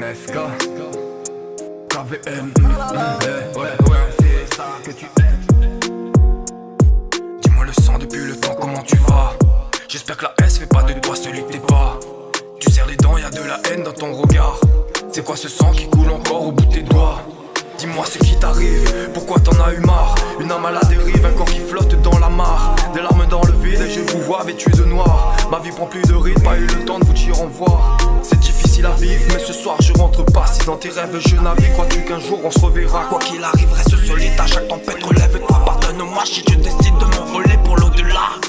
MSK KVM ouais, c'est ça que tu aimes. Dis-moi le sang depuis le temps, comment tu vas? J'espère que la S fait pas de toi celui que t'es pas. Tu serres les dents, y'a de la haine dans ton regard. C'est quoi ce sang qui coule encore au bout de tes doigts? Dis-moi ce qui t'arrive, pourquoi t'en as eu marre? Une âme à la dérive, un corps qui flotte dans la mare. Des larmes dans le vide et je vous vois vêtus de noir. Ma vie prend plus de rythme, pas eu le temps de vous dire au revoir. C'est difficile à vivre, mais ce soir je rentre pas. Si dans tes rêves je navigue, crois-tu qu'un jour on se reverra? Quoi qu'il arrive, reste solide, à chaque tempête relève-toi. Pardonne-moi si je décide de m'envoler pour l'au-delà.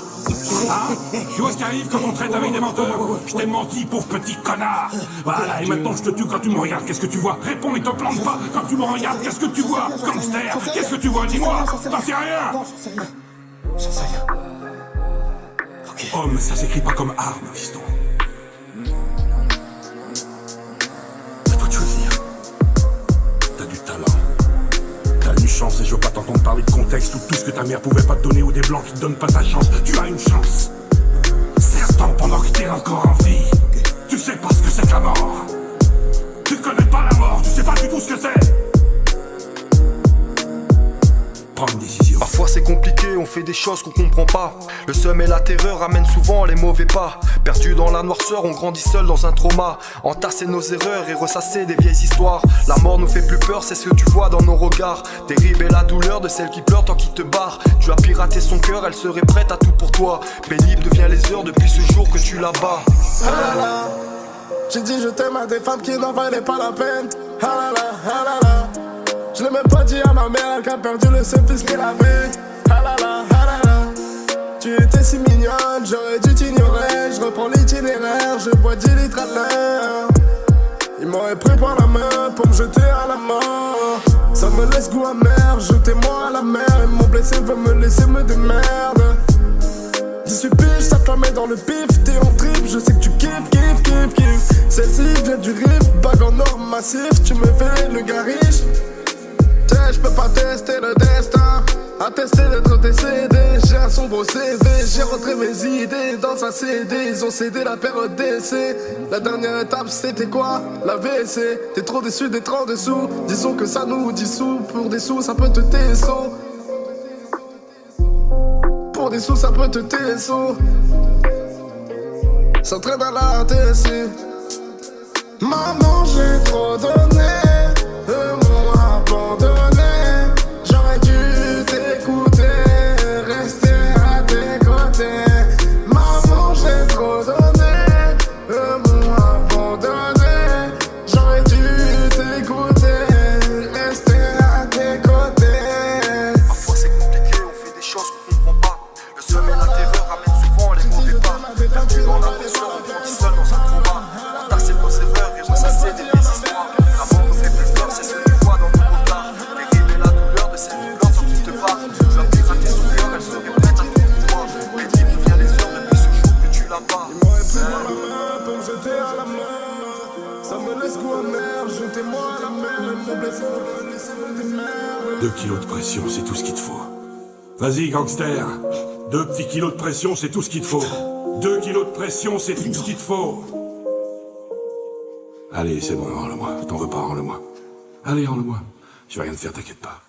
Ah, tu vois ce qui arrive quand on traite avec des menteurs? Je t'ai menti, pauvre petit connard. Voilà, et maintenant je te tue quand tu me regardes, qu'est-ce que tu vois? Réponds et te plante pas. Quand tu me regardes, qu'est-ce que tu vois? Gangster, qu'est-ce que tu vois? Dis-moi, t'en sais rien. J'en sais rien. Ok. Homme, ça s'écrit pas comme arme, fiston. À toi de choisir. T'as du talent. T'as une chance et je veux pas t'entendre parler de contexte ou tout ce que ta mère pouvait pas te donner ou des blancs qui te donnent pas ta chance. Tu as une chance. Serre-t'en pendant que t'es encore en vie. Tu sais pas ce que c'est que la mort. Tu connais pas la mort, tu sais pas du tout ce que c'est. Prends une décision. Parfois c'est compliqué, on fait des choses qu'on comprend pas. Le seum et la terreur amènent souvent les mauvais pas. Perdu dans la noirceur, on grandit seul dans un trauma. Entasser nos erreurs et ressasser des vieilles histoires. La mort nous fait plus peur, c'est ce que tu vois dans nos regards. Terrible est la douleur de celle qui pleure tant qu'il te barre. Tu as piraté son cœur, elle serait prête à tout pour toi. Pénible devient les heures depuis ce jour que tu la bats. Ah là là, j'ai dit je t'aime à des femmes qui n'en valaient pas la peine. Ah là là, ah là là. Je l'ai même pas dit à ma mère qui a perdu le seul fils qu'elle avait. Ah là là, ah là là. Tu étais si mignonne, j'aurais dû t'ignorer. Je reprends l'itinéraire, je bois 10 litres à l'heure. Ils m'auraient pris par la main pour me jeter à la mort. Ça me laisse goût amer, jetez-moi à la mer. Et mon blessé veut me laisser me démerde. 18 piges, ça te la met dans le pif. T'es en trip, je sais que tu kiffes, kiffes, kiffes, kiffes. Celle-ci vient du riff, bague en or massif. Tu me fais le gars riche. Je peux pas tester le destin, attester d'être décédé. J'ai un sombre CV, j'ai rentré mes idées dans un CD. Ils ont cédé la période d'essai. La dernière étape c'était quoi? La VC. T'es trop déçu d'être en dessous. Disons que ça nous dissout. Pour des sous ça peut te tesser. Pour des sous ça peut te tesser. S'entraîne à la TSC. Maman j'ai trop donné. Eux m'ont abandonné. J'aurais dû t'écouter, rester à tes côtés. Maman, j'ai trop donné, eux m'ont abandonné. J'aurais dû t'écouter, rester à tes côtés. Parfois c'est compliqué, on fait des choses qu'on comprend pas. Le seum et la terreur ramènent souvent les mauvais pas. Perdu dans la blessure, on grandit seul dans un trauma. Entasser nos erreurs et ressasser des vieilles histoires. La mort nous fait plus peur, c'est ce que tu vois dans nos regards. Terrible est la douleur de cette douleur tant qu'il te bat. Tu as piraté son cœur, elle serait prête à tout pour toi. Pénible devient les heures depuis ce jour que tu la bats. Ils m'auraient pris par la main pour me jeter à la mer. Ça me laisse goût amer, jetez-moi à la mer. Mon blessé veut me laisser me démerde. 2 kilos de pression, c'est tout ce qu'il te faut. Vas-y, gangster. 2 petits kilos de pression, c'est tout ce qu'il te faut. 2 kilos de pression, c'est tout ce qu'il te faut. Allez, c'est bon, rends-le-moi. T'en veux pas, rends-le-moi. Allez, rends-le-moi. Je vais rien te faire, t'inquiète pas.